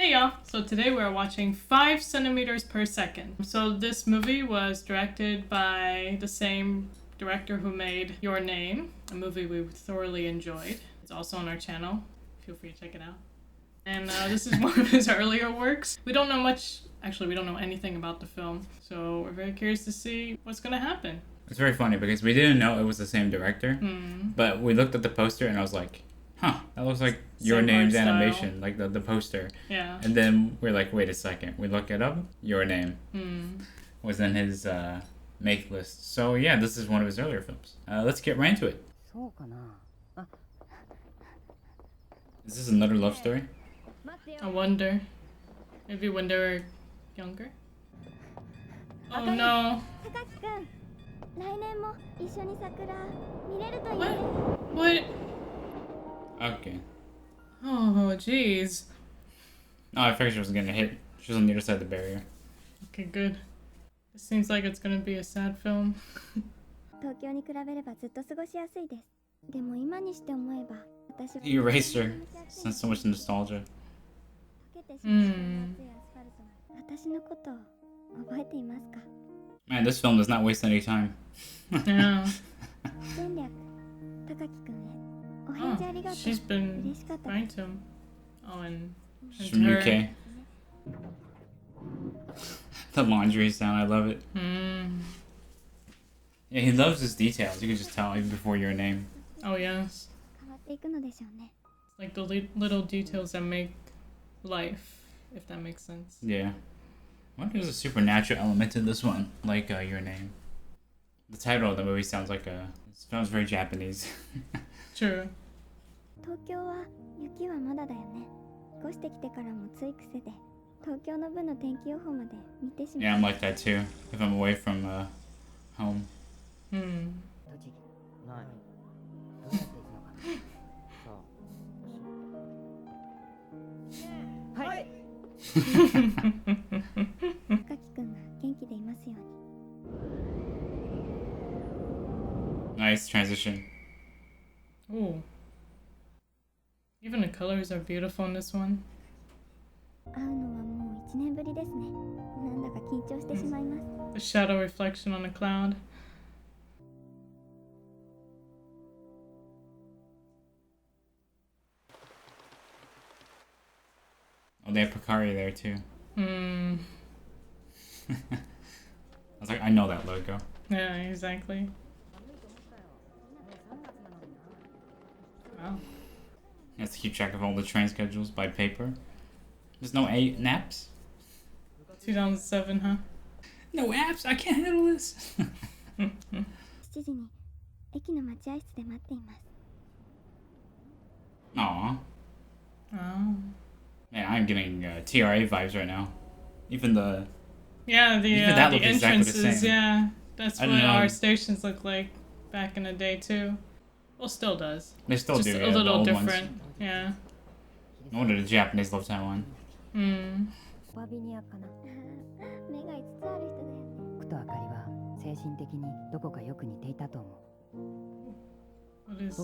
Hey y'all! So today we're watching 5 centimeters per second. So this movie was directed by the same director who made Your Name, a movie we thoroughly enjoyed. It's also on our channel. Feel free to check it out. And this is one of his earlier works. We don't know much, actually we don't know anything about the film, so we're very curious to see what's gonna happen. It's very funny because we didn't know it was the same director, but we looked at the poster and I was like, huh, that looks like Your Name's animation, like the poster. Yeah. And then we're like, wait a second. We look it up. Your Name was in his make list. So yeah, this is one of his earlier films. Let's get right into it. Is this another love story? I wonder. Maybe when they were younger? Oh no. What? Okay. Oh, jeez. Oh, I figured she was getting hit. She was on the other side of the barrier. Okay, good. It seems like it's gonna be a sad film. You erased her. That's so much nostalgia. Man, this film does not waste any time. Yeah. Oh, she's been writing to him. Oh, and She's from her. UK. The laundry sound, I love it. Yeah, he loves his details. You can just tell even before Your Name. Oh, yes. It's like the little details that make life, if that makes sense. Yeah. I wonder if there's a supernatural element in this one, like Your Name. The title of the movie sounds like it sounds very Japanese. True. Yeah, I'm like that too, if I'm away from home. Nice transition. Ooh. Even the colors are beautiful in this one. The shadow reflection on the cloud. Oh, they have Akari there too. I was like, I know that logo. Yeah, exactly. Wow. He has to keep track of all the train schedules by paper. There's no naps? 2007, huh? No apps? I can't handle this. Aww. Oh. Man, I'm getting TRA vibes right now. Even the... Yeah, the entrances, exactly the same. Yeah. That's what our stations look like back in the day, too. Well, still does. They still just do, a little different. Ones. Yeah. No wonder the Japanese love Taiwan. What is...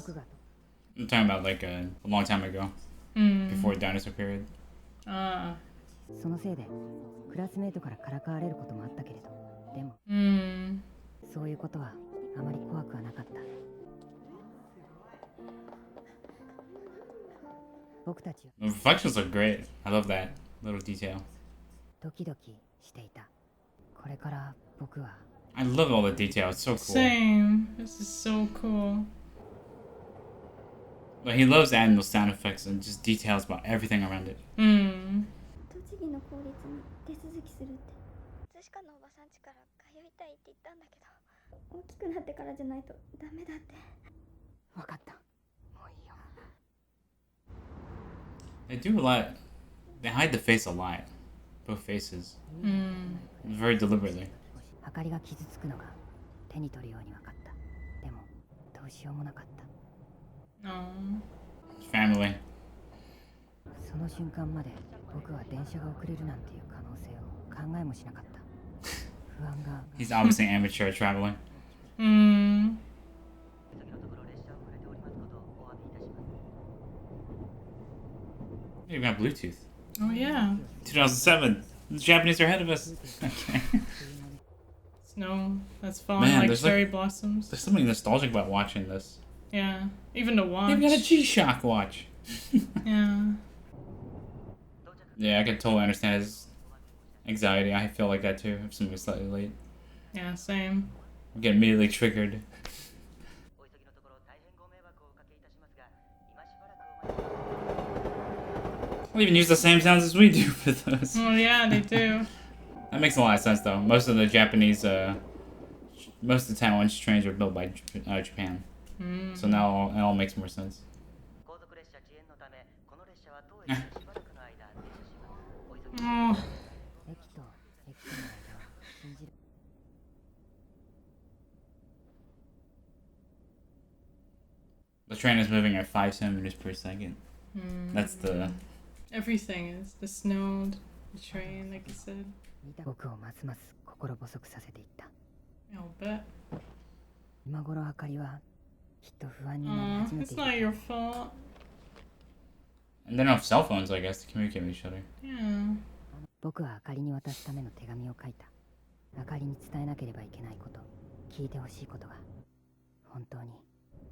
I'm talking about like a long time ago. Before dinosaur period. Ah. The reflections look great. I love that little detail. I love all the detail. It's so cool. Same. This is so cool. But he loves adding those sound effects and just details about everything around it. They do a lot. They hide the face a lot. Both faces. Very deliberately. Family. He's obviously amateur traveling. You even have Bluetooth. Oh yeah. 2007. The Japanese are ahead of us. Okay. Snow that's falling Man, like there's cherry blossoms. There's something nostalgic about watching this. Yeah. Even to watch. They've got a G-Shock watch. Yeah. Yeah, I can totally understand his anxiety. I feel like that too if somebody's slightly late. Yeah, same. I get immediately triggered. They even use the same sounds as we do for those. Oh yeah, they do. That makes a lot of sense though. Most of the Japanese, most of the Taiwanese trains are built by Japan. So now it all makes more sense. Oh. The train is moving at 5 centimeters per second. That's the... Everything is. The snow, the train, like you said. I'll bet. It's not your fault. And they don't have cell phones, I guess, to communicate with each other. Yeah. 僕はあかりに渡すための手紙を書いた。あかりに伝えなければいけないこと、聞いてほしいことが、本当に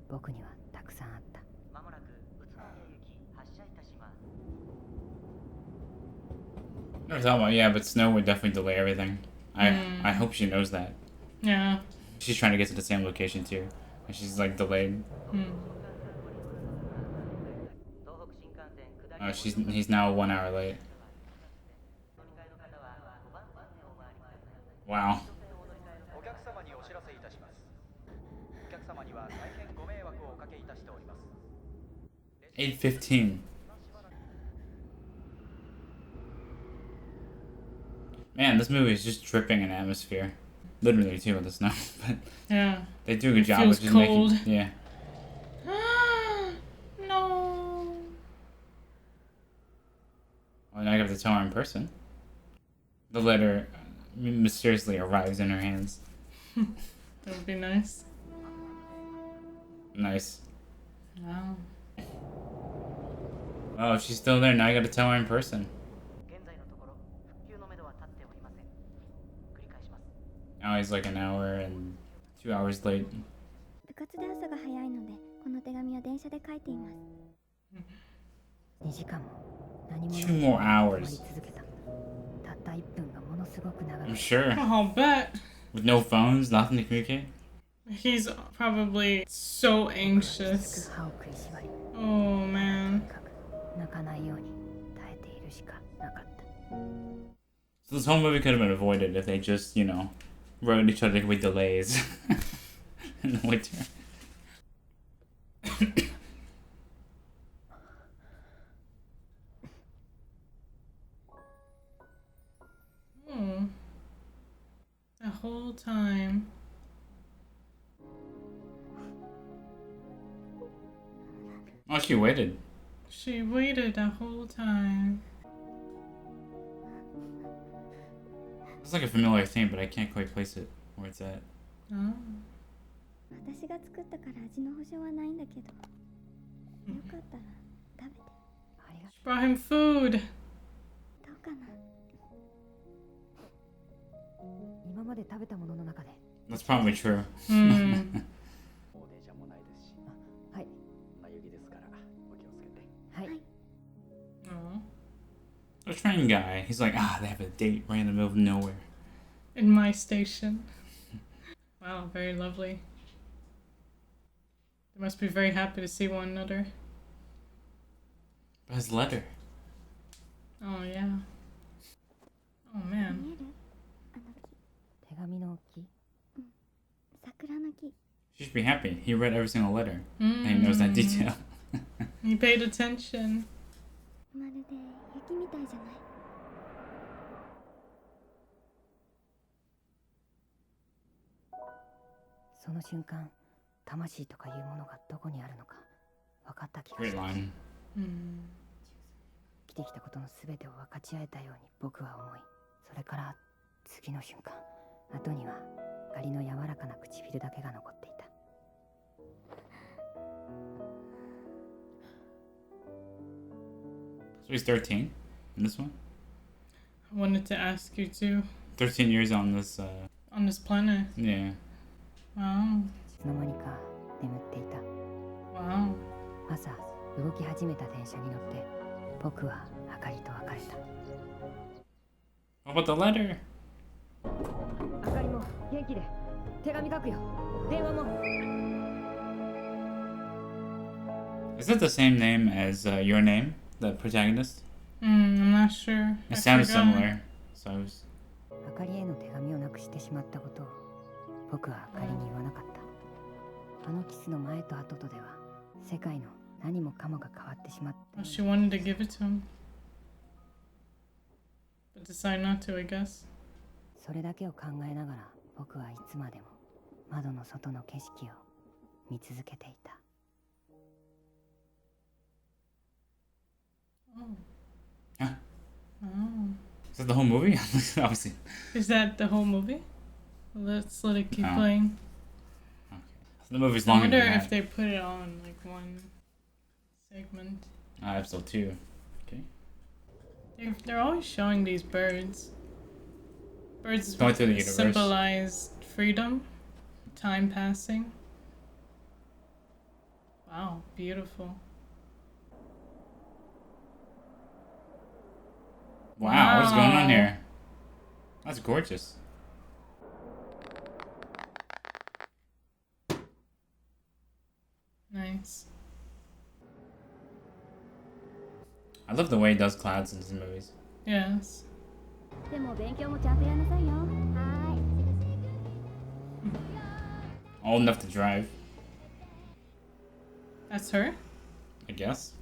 僕にはたくさんあった。まもなく宇都宮駅発車いたします。 Never thought about yeah, but snow would definitely delay everything. I hope she knows that. Yeah. She's trying to get to the same location too, and she's like delayed. He's now 1 hour late. Wow. 8:15. Man, this movie is just dripping in atmosphere. Literally too with the snow, but Yeah. they do a good job feels of just cold. making yeah. No. Well, now I have to tell her in person. The letter mysteriously arrives in her hands. That would be nice. Nice. Wow. Oh, if she's still there, now I gotta tell her in person. Now he's like an hour and 2 hours late. 部活で朝が早いので、この手紙は電車で書いています。2時間も何も 2 more な hours. く続けた。たった1分がものすごく長か I'm っ sure. I'll bet. With no phones, nothing to communicate. He's probably so た。 anxious. 歯を食いしばり、 Oh とに man. かく泣かないように耐えているしかなかった。 So this whole movie could have been avoided if they just, you know, wrote each other with delays in the winter. Oh. The whole time. Oh, she waited. She waited the whole time. It's like a familiar theme, but I can't quite place it where it's at. Oh. 私が作ったから味の保証はないんだけど、よかったら食べて。ありが She brought him food. どうかな。今まで食べたものの中で、 That's probably true. はい、 はい、 Oh. The train guy, he's like, they have a date right in the middle of nowhere. In my station. Wow, very lovely. They must be very happy to see one another. But his letter. Oh yeah. Oh 見 man. える？あの木、手紙の木、桜の木。 She should be happy. He read every single letter. And he knows that detail. He paid attention. まるで雪みたいじゃない？その瞬間、魂とかいうものがどこにあるのか分かった気が Great します。 line. 生きてきたことのすべてを分かち合えたように僕は思い、それから次の瞬間、後にはガリの柔らかな唇だけが残っていた。 So he's 13. In this one? I wanted to ask you too. 13 years on this, On this planet. yeah. Wow. いつの間にか眠っていた。 Wow. 朝動き始めた電車に乗って僕はあかりと別れた。 What about the letter? あかりも元気で手紙書くよ。電話も。 Is it the same name as your name, the protagonist? I'm not sure. It I sounds forgot. similar. So I was. あかりへの手紙をなくしてしまったことを僕はあかりに言わなかった。あのキスの前と後とでは世界の何もかもが変わってしまった。 Well, she wanted to give it to him. But decided not to, I guess. それだけを考えながら僕はいつまでも窓の外の景色を見続けていた。 Oh. Huh? Oh. Is that the whole movie? Obviously. Is that the whole movie? Let's let it keep Oh. playing. Okay. So the movie's I longer wonder than if that. they put it on like one segment. Episode 2. Okay. They're always showing these birds. Birds Going through the universe. symbolize freedom, time passing. Wow, beautiful. Wow, what's going on Wow. here? That's gorgeous. Nice. I love the way he does clouds in his movies. Yes. でも勉強もちゃんとやんなさいよ。は Old enough to drive, That's her? I guess.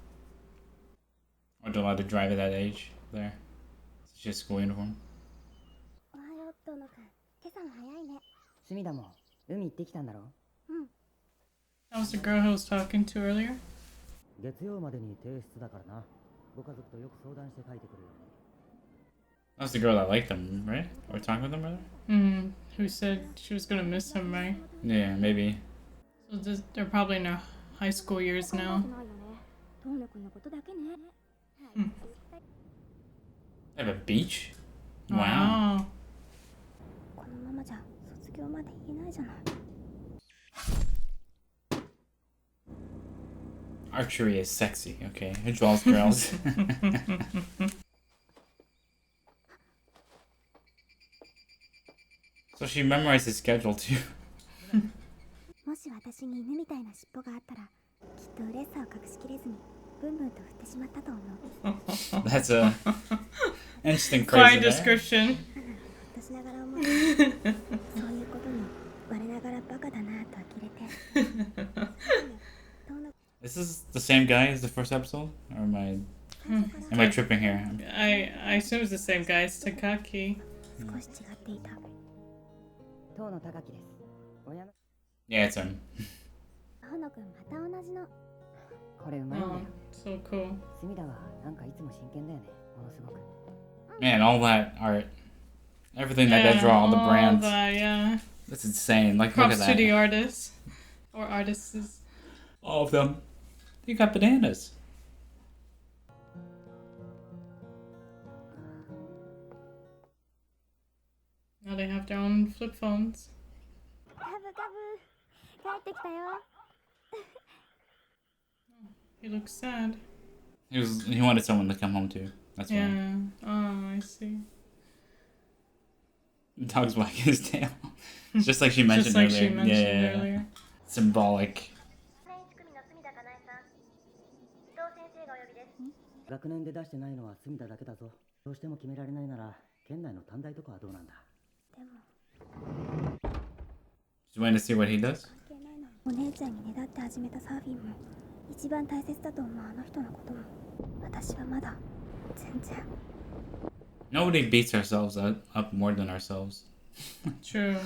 Or allowed to drive at that age there. It's just school uniform. おはよう、トノくん。今朝も早いね。隅田も海行ってきたんだろ。 That was the girl who was talking to earlier? 月曜までに提出だからな。ご家族とよく相談して書いてくるように。 That was the girl that liked him, right? Or talking with him, rather? Who said she was gonna miss him, right? Yeah, maybe. So they're probably in their high school years 考え now. てないよね。トノくんのことだけね。 They have a beach? Wow. Wow. このままじゃ卒業まで言えないじゃない。 Archery is sexy, okay? It draws girls. So she memorized his schedule too. もし私に犬みたいな尻尾があったら、きっと嬉しさを隠しきれずにブンブンと振ってしまったと思う。 That's a interesting Fine phrase. there. description. 私ながら思う。そういうことに我ながらバカだなと呆れて。トノ Is this the same guy as the first episode? Or am I tripping here? I assume it's the same guy as Takaki. 少し違っていた。当の高木です。親の Yeah, it's him. トノくんまた同じの。これうまいんだ Oh, よ。 so cool. 隅田はなんかいつも真剣だよね。ものすごく。 Man, all that art. Everything that they draw, all the all brands. that, yeah. That's insane. Like, look at Props to the that. artists. Or artists. All of them. You got bananas. Now they have their own flip phones. ガブガブ。帰ってきたよ。 He looks sad. He wanted someone to come home to. That's why. Yeah. Oh, I see. The dog's wagging his tail. Just like she mentioned Just like earlier. she mentioned yeah. earlier. Symbolic. 学年で出してないのは隅田だけだぞ。どうしても決められないなら県内の短大とかはどうなんだ。でも Just waiting to see what he does. 関係ないの。お姉ちゃんにねだって始めたサーフィンも一番大切だと思うあの人のことも私はまだ全然。 Nobody beats ourselves up more than ourselves. True.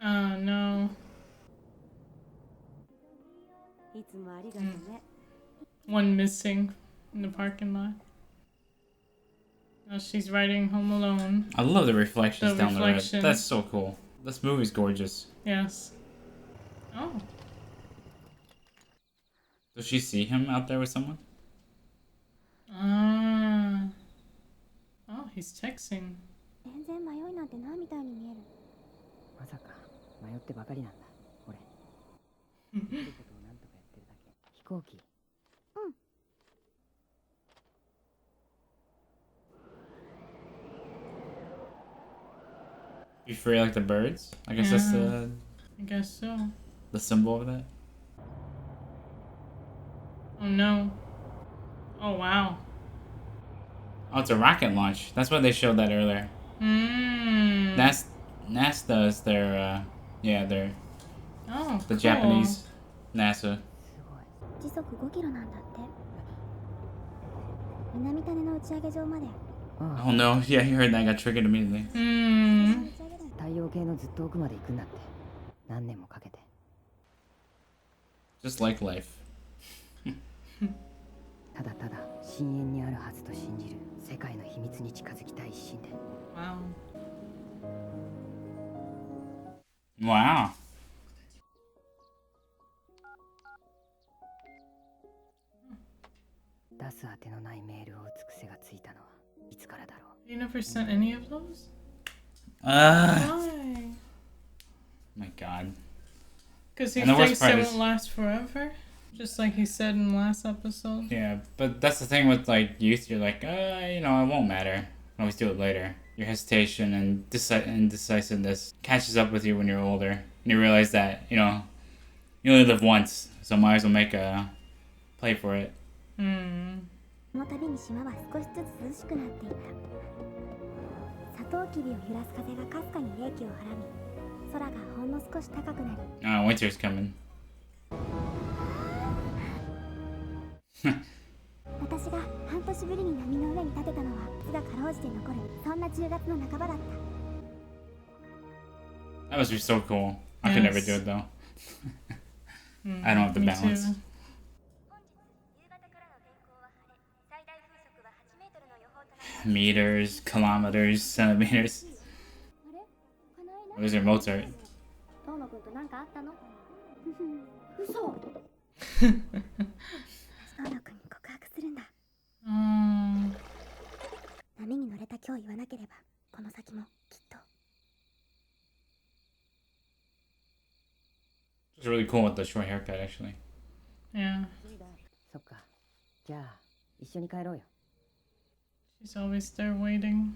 Oh, no. いつもありがとうね。 One missing in the parking lot. Now she's riding home alone. I love the reflections The down the road. reflection. That's so cool. This movie's gorgeous. Yes. Oh. Does she see him out there with someone? He's texting. 全然迷いなんてないみたいに見える。まさか迷ってばかりなんだ俺。できることをなんとかやってるだけ。飛行機。You free like the birds? I guess that's I guess so. the symbol of that. Oh no. Oh wow. Oh, it's a rocket launch. That's why they showed that earlier. Mm. NASA is their, their Oh, the cool. Japanese NASA. 時速5キロなんだって。南種の打ち上げ場まで。Oh no, yeah, you heard that. I got triggered immediately. Mm. 太陽系のずっと奥まで行くんだって。何年もかけて。 Just like life. ただただ深淵にあるはずと信じる世界の秘密に近づきたい一心で。 Wow. Wow. 出す当てのないメールを打つ癖がついたのはいつからだろう。 You never sent any of those? Ah. Why? My God. Because he And the worst thinks part it is- won't last forever? Just like he said in the last episode? Yeah, but that's the thing with like youth. You're like, it won't matter. I'll always do it later. Your hesitation and indecisiveness catches up with you when you're older, and you realize that you only live once, so might as well make a play for it. Hmm. その度に島は少しずつ涼しくなっていった。サトウキビを揺らす風がかすかに冷気をはらみ、空がほんの少し高くなり、 Winter's coming. 私が半年ぶりに波の上に立てたのは巣がかろうじて残る、そんな10月の半ばだった。 That must be so cool. I could never Yes. do it though. Mm, I don't have the me balance. too. 夕方からの天候は晴れ、最大風速は8メートルの予報となり、 Meters, kilometers, centimeters. あれ？かなえな Those are Mozart. 遠野くんと何かあったの？嘘。遠野くんに告白するんだ。 Mm. 波に乗れた今日言わなければ、この先もきっと。 It's really cool with the short haircut, actually. Yeah. そっか。じゃあ一緒に帰ろうよ。 She's always there waiting.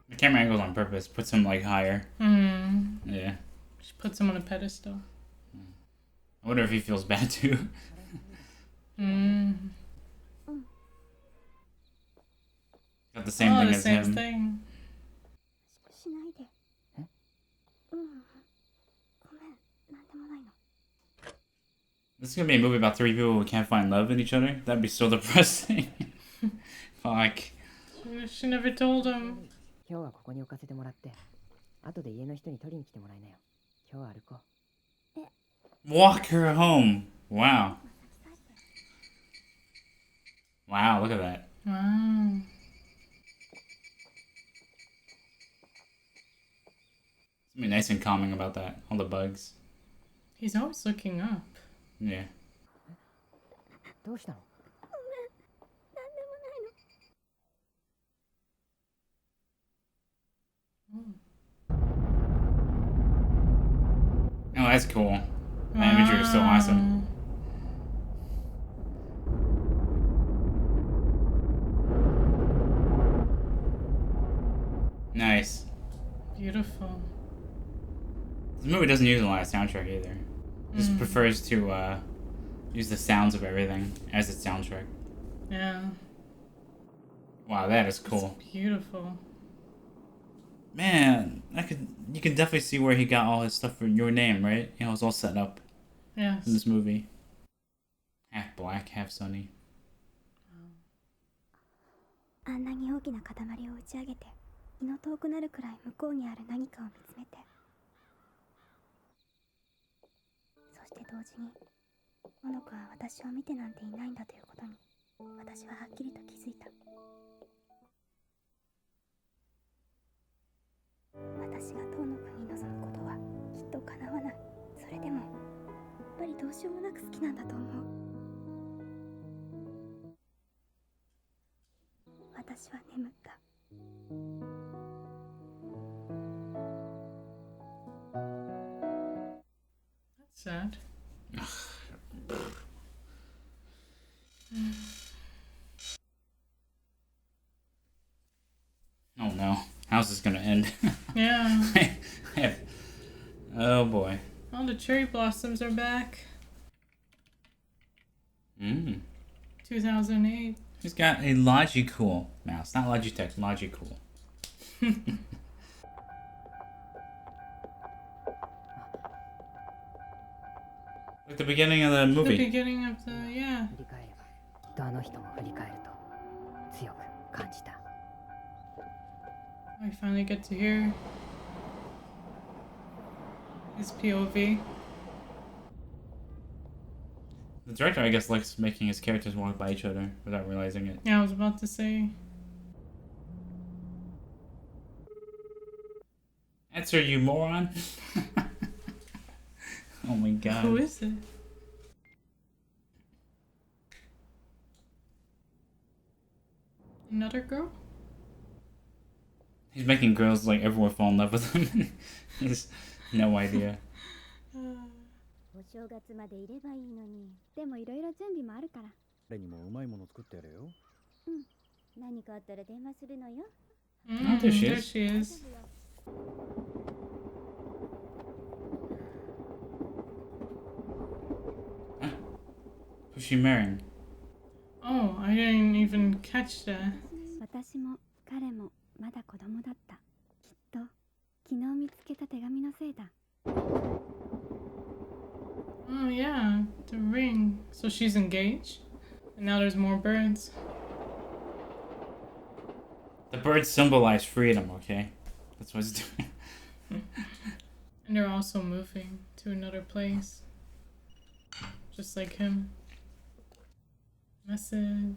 The camera angle's on purpose. Puts him like higher. Hmm. Yeah. She puts him on a pedestal. I wonder if he feels bad too. Mm. Got the same Oh, thing the as same him. thing. しないで。え？ごめん、なんでもないの。 This is gonna be a movie about three people who can't find love in each other. That'd be so depressing. Fuck. She never told him. 今日はここに置かせてもらって、後で家の人に取りに来てもらいなよ。今日は歩こう。 Walk her home. Wow. Wow, look at that. Wow. Something nice and calming about that. All the bugs. He's always looking up. Yeah. どうしたの？ なんでもないの。 Oh, that's cool. That imagery is so awesome. Nice. Beautiful. This movie doesn't use a lot of soundtrack either. Just prefers to use the sounds of everything as its soundtrack. Yeah. Wow, that is cool. It's beautiful. Man, you can definitely see where he got all his stuff for Your Name, right? It was all set up Yes. in this movie. Half black, half sunny. あんなに大きな塊を打ち上げて、胃の遠くなるくらい向こうにある何かを見つめて、そして同時にモノコは私を見てなんていないんだということに私ははっきりと気づいた。私が遠野くんに望むことはきっと叶わない。それでもやっぱりどうしようもなく好きなんだと思う。私は眠った。 That's sad. Oh no. How's this gonna end? Yeah. Oh boy. All the cherry blossoms are back. 2008. He's got a Logicool mouse. Not Logitech, Logicool. Like the beginning of the The movie. beginning of the, yeah. 振り返ればきっとあの人も振り返ると強く感じた。 I finally get to hear his POV. The director, I guess, likes making his characters walk by each other without realizing it. Yeah, I was about to say. Answer, you moron! Oh my god. Who is it? Another girl? He's making girls like everyone fall in love with him. He has no idea. お正月までいればいいのに。でもいろいろ準備もあるから。誰にもうまいもの作ってやれよ。何かあったら電話するのよ。 Oh, there she There is. she is. Who's she marrying? Oh, I didn't even catch that. 私も彼もまだ子供だった。きっと昨日見つけた手紙のせいだ。 Oh yeah, the ring. So she's engaged? And now there's more birds. The birds symbolize freedom, okay? That's what it's doing. And they're also moving to another place. Just like him. Message.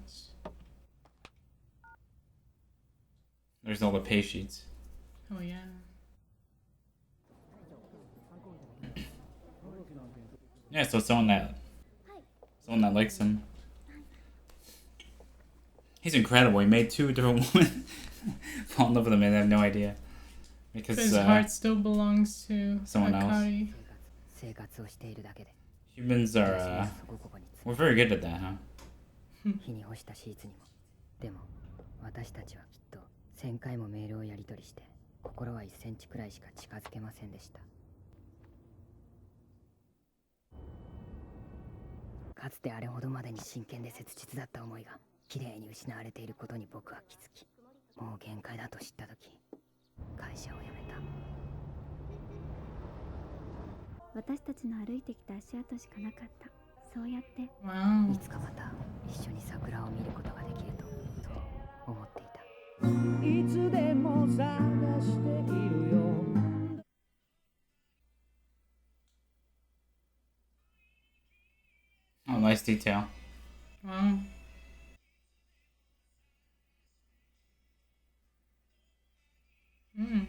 There's all the pay sheets. Oh yeah. Yeah, so someone that likes him. He's incredible. He made two different women fall in love with him and they have no idea. Because His heart still belongs to someone else. Akari. 生活をしているだけで humans are, そこここに we're very good at that, huh? 日に干したシーツにもでも私たちはきっと1000回もメールをやり取りして心は1センチくらいしか近づけませんでした。かつてあれほどまでに真剣で切実だった思いがきれいに失われていることに僕は気づき、もう限界だと知った時会社を辞めた。私たちの歩いてきた足跡しかなかった。そうやって Wow. いつかまた一緒に桜を見ることができるとそう思っていた。いつでも探しているよ。 Oh, nice detail. Wow. Hmm.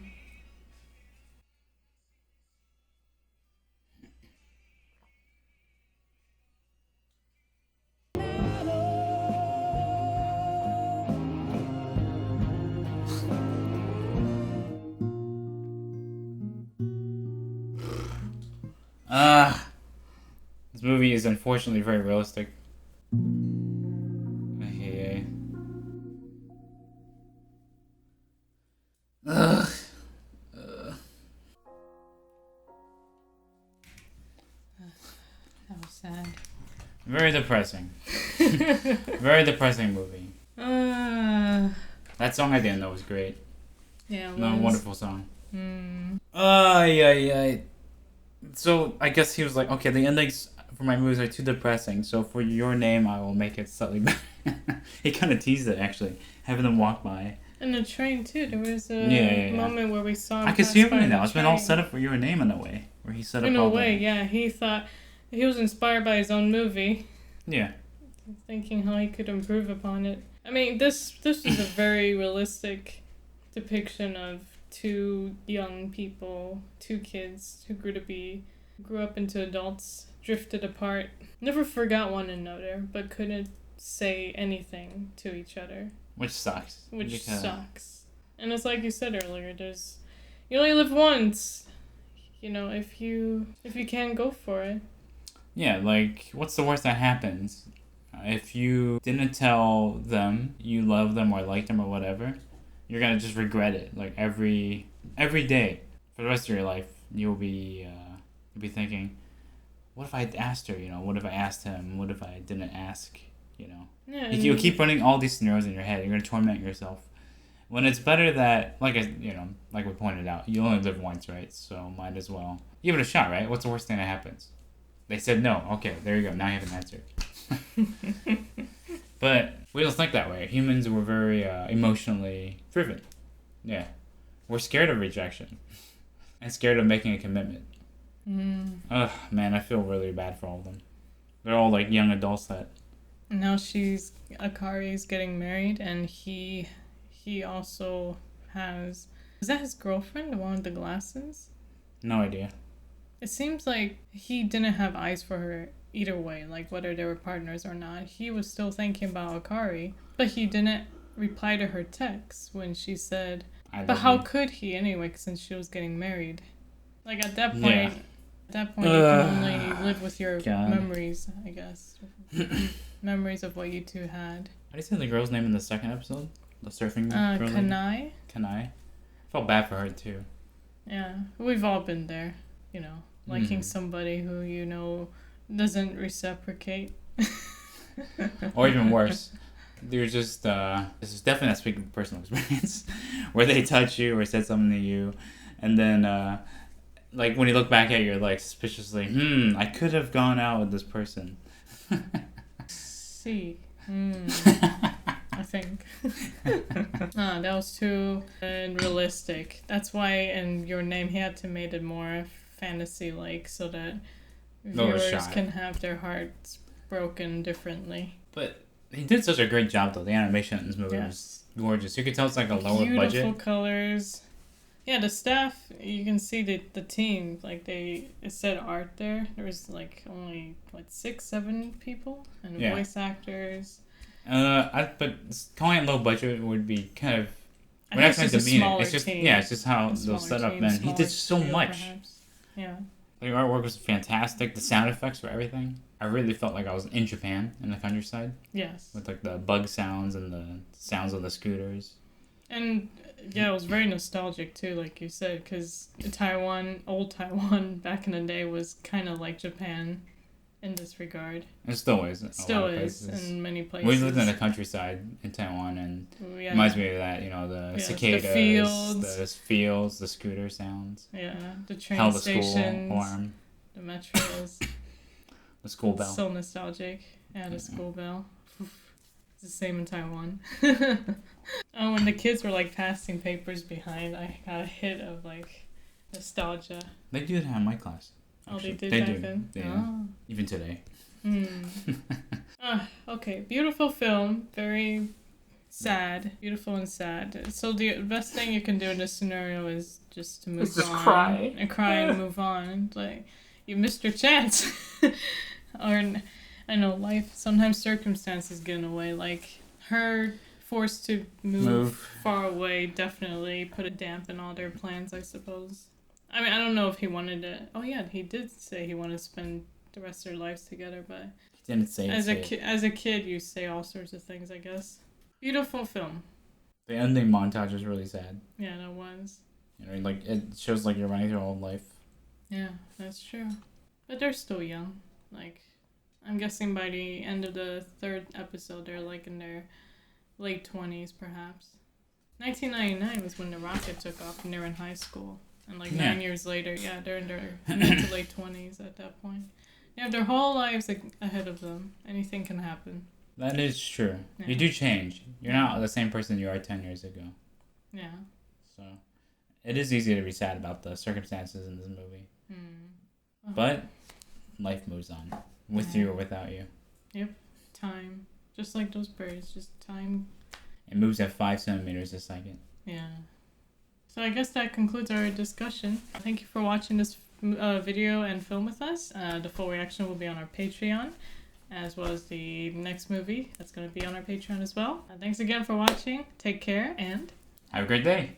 This movie is unfortunately very realistic. Hey. Ugh. That was sad. Very depressing. Very depressing movie. That song at the end though was great. Yeah, it No, was. wonderful song. Mm. Yeah. So I guess he was like, okay, the endings for my movies are too depressing, so for your name I will make it slightly better. He kind of teased it actually, having them walk by. And the train too. There was a Yeah. moment where we saw him I can pass see him by in the now. It's been all train. set up for your name in a way, where he set up In all a way, the... yeah. He thought he was inspired by his own movie, Yeah. thinking how he could improve upon it. I mean, this is a very realistic depiction of two young people, two kids who grew up into adults, drifted apart, never forgot one another, but couldn't say anything to each other, Which sucks. which because- sucks. And it's like you said earlier, you only live once. You know, if you can't go for it. Yeah, like, what's the worst that happens? If you didn't tell them you love them or like them or whatever, you're gonna just regret it. Like, every day for the rest of your life, you'll be thinking, what if I had asked her? You know, what if I asked him? What if I didn't ask? You know, Yeah, you'll keep running all these scenarios in your head. You're gonna torment yourself. When it's better that, like we pointed out, you only live once, right? So might as well give it a shot, right? What's the worst thing that happens? They said no. Okay, there you go. Now you have an answer. But we don't think that way. Humans were very emotionally driven. Yeah, we're scared of rejection and scared of making a commitment. Ugh, man, I feel really bad for all of them. They're all like young adults that. Now Akari's getting married, and he also has. Is that his girlfriend, the one with the glasses? No idea. It seems like he didn't have eyes for her either way, like whether they were partners or not. He was still thinking about Akari, but he didn't reply to her text when she said. But how could he anyway, since she was getting married? Like at that point, Yeah. you can only live with your God. memories, I guess. Memories of what you two had. How do you say the girl's name in the second episode? The surfing girl. Kanai? Kanai. Felt bad for her too. Yeah, we've all been there, you know, liking Mhm. somebody who you know doesn't reciprocate. Or even worse, they're just this is definitely not speaking from personal experience, where they touch you or said something to you, and then like when you look back at it, you're like suspiciously, I could have gone out with this person. See. I think. That was too unrealistic. That's why in Your Name he had to make it more fantasy-like so that viewers shot. can have their hearts broken differently. But he did such a great job though. The animation in this movie was gorgeous. You could tell it's like a lower Beautiful budget. colors. Yeah, the staff, you can see the team, like it said art there. There was like only, 6-7 people? And Yeah. voice actors. But calling it low budget would be kind of. I We're not think trying it's to just a demean it. smaller It's just team. it's just how A they'll smaller set up. team, Man, he smaller did so studio, much. perhaps. Yeah. The artwork was fantastic. The sound effects for everything. I really felt like I was in Japan in the countryside Yes. with like the bug sounds and the sounds of the scooters. And yeah, it was very nostalgic too, like you said, because old Taiwan back in the day was kind of like Japan in this regard. It still is. Still is in many places. We lived in the countryside in Taiwan, and Yeah. reminds me of that. You know, the Yes, the cicadas, fields. the scooter sounds. Yeah, the train Hell, the stations, school alarm, the metros. the school bell. So nostalgic. Yeah, the school bell. It's the same in Taiwan. When the kids were like passing papers behind, I got a hit of like nostalgia. They do that in my class. Oh, they actually. did They back do. then? Yeah. Oh. Even today. Okay, beautiful film. Very sad. Beautiful and sad. So the best thing you can do in this scenario is just to move on. Just cry. And cry and move on. Like, you missed your chance. Or, I know, life, sometimes circumstances get in the way. Like, her forced to move far away definitely put a damp in all their plans, I suppose. I mean, I don't know if he wanted to... Oh, yeah, he did say he wanted to spend the rest of their lives together, but... He didn't say As it. a kid, you say all sorts of things, I guess. Beautiful film. The ending montage was really sad. Yeah, that was. You know, like it shows like you're running through your own life. Yeah, that's true. But they're still young. Like, I'm guessing by the end of the third episode, they're like in their late 20s, perhaps. 1999 was when the rocket took off and they're in high school. And like 9 years later, yeah, they're in their mid to late 20s at that point. They have their whole lives ahead of them. Anything can happen. That is true. Yeah. You do change. You're not the same person you are 10 years ago. Yeah. So, it is easy to be sad about the circumstances in this movie. Oh. But life moves on, with you or without you. Yep. Time. Just like those birds. Just time. It moves at 5 centimeters a second. Yeah. So I guess that concludes our discussion. Thank you for watching this video and film with us. The full reaction will be on our Patreon. as well as the next movie that's going to be on our Patreon as well. Thanks again for watching. Take care and Have a great day.